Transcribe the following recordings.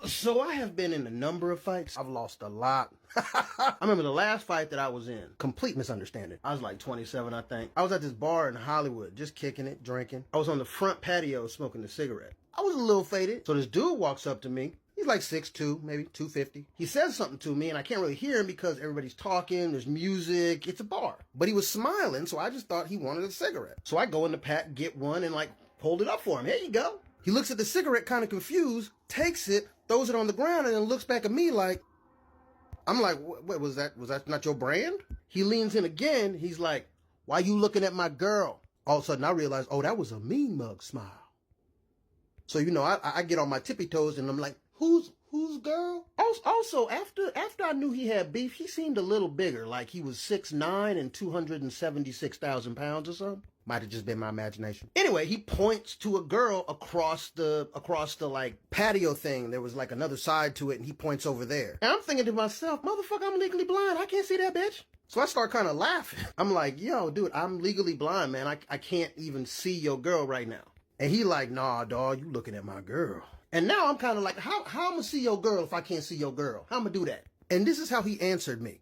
So I have been in a number of fights. I've lost a lot. I remember the last fight that I was in. Complete misunderstanding. I was like 27, I think. I was at this bar in Hollywood, just kicking it, drinking. I was on the front patio smoking a cigarette. I was a little faded. So this dude walks up to me. He's like 6'2", maybe 250. He says something to me and I can't really hear him because everybody's talking, there's music, it's a bar. But he was smiling, so I just thought he wanted a cigarette. So I go in the pack, get one, and like hold it up for him. Here you go. He looks at the cigarette kind of confused, takes it, throws it on the ground, and then looks back at me like, I'm like, what was that? Was that not your brand? He leans in again. He's like, why you looking at my girl? All of a sudden I realize, oh, that was a mean mug smile. So, you know, I get on my tippy toes and I'm like, who's girl? Also, after I knew he had beef, he seemed a little bigger, like he was 6'9" and 276,000 pounds or something. Might have just been my imagination. Anyway, he points to a girl across the like patio thing. There was like another side to it and he points over there. And I'm thinking to myself, motherfucker, I'm legally blind. I can't see that bitch. So I start kind of laughing. I'm like, yo, dude, I'm legally blind, man. I can't even see your girl right now. And he like, nah, dawg, you looking at my girl. And now I'm kind of like, how I'm gonna see your girl if I can't see your girl? How I'm gonna do that? And this is how he answered me.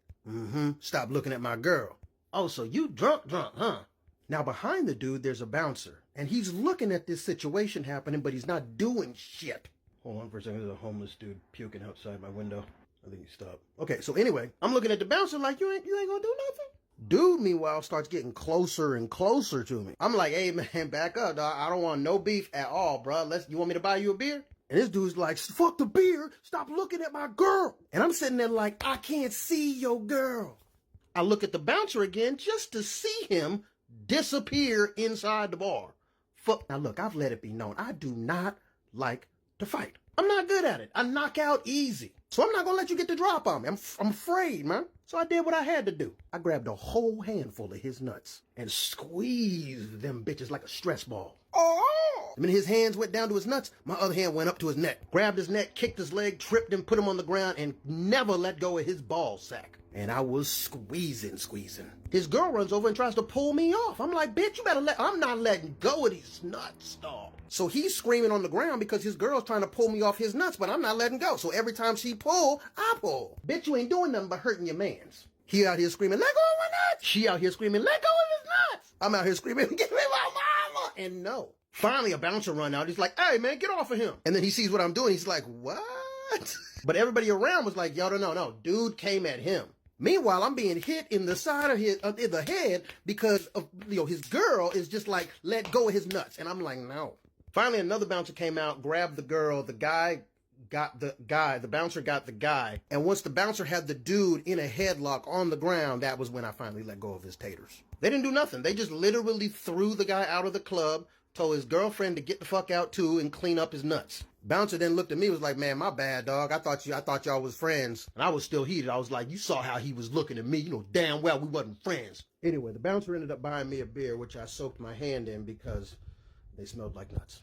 Stop looking at my girl. Oh, so you drunk, huh? Now behind the dude, there's a bouncer. And he's looking at this situation happening, but he's not doing shit. Hold on for a second, there's a homeless dude puking outside my window. I think he stopped. Okay, so anyway, I'm looking at the bouncer like, you ain't gonna do nothing? Dude, meanwhile, starts getting closer and closer to me. I'm like, hey, man, back up, dog. I don't want no beef at all, bro. You want me to buy you a beer? And this dude's like, fuck the beer. Stop looking at my girl. And I'm sitting there like, I can't see your girl. I look at the bouncer again just to see him disappear inside the bar. Fuck. Now, look, I've let it be known. I do not like to fight. I'm not good at it. I knock out easy. So I'm not going to let you get the drop on me. I'm afraid, man. So I did what I had to do. I grabbed a whole handful of his nuts and squeezed them bitches like a stress ball. Oh! I mean, his hands went down to his nuts. My other hand went up to his neck. Grabbed his neck, kicked his leg, tripped him, put him on the ground, and never let go of his ball sack. And I was squeezing. His girl runs over and tries to pull me off. I'm like, bitch, you better I'm not letting go of these nuts, dog. So he's screaming on the ground because his girl's trying to pull me off his nuts, but I'm not letting go. So every time she pull, I pull. Bitch, you ain't doing nothing but hurting your mans. He out here screaming, let go of my nuts. She out here screaming, let go of his nuts. I'm out here screaming, give me my mama. And no. Finally, a bouncer run out. He's like, hey, man, get off of him. And then he sees what I'm doing. He's like, what? But everybody around was like, yo, no. Dude came at him. Meanwhile, I'm being hit in the side of in the head because of, his girl is just like, let go of his nuts. And I'm like, no. Finally, another bouncer came out, grabbed the girl. The guy got the guy. The bouncer got the guy. And once the bouncer had the dude in a headlock on the ground, that was when I finally let go of his taters. They didn't do nothing. They just literally threw the guy out of the club, told his girlfriend to get the fuck out too and clean up his nuts. Bouncer then looked at me, was like, man, my bad, dog. I thought y'all was friends. And I was still heated. I was like, you saw how he was looking at me. You know damn well we wasn't friends. Anyway, the bouncer ended up buying me a beer, which I soaked my hand in because they smelled like nuts.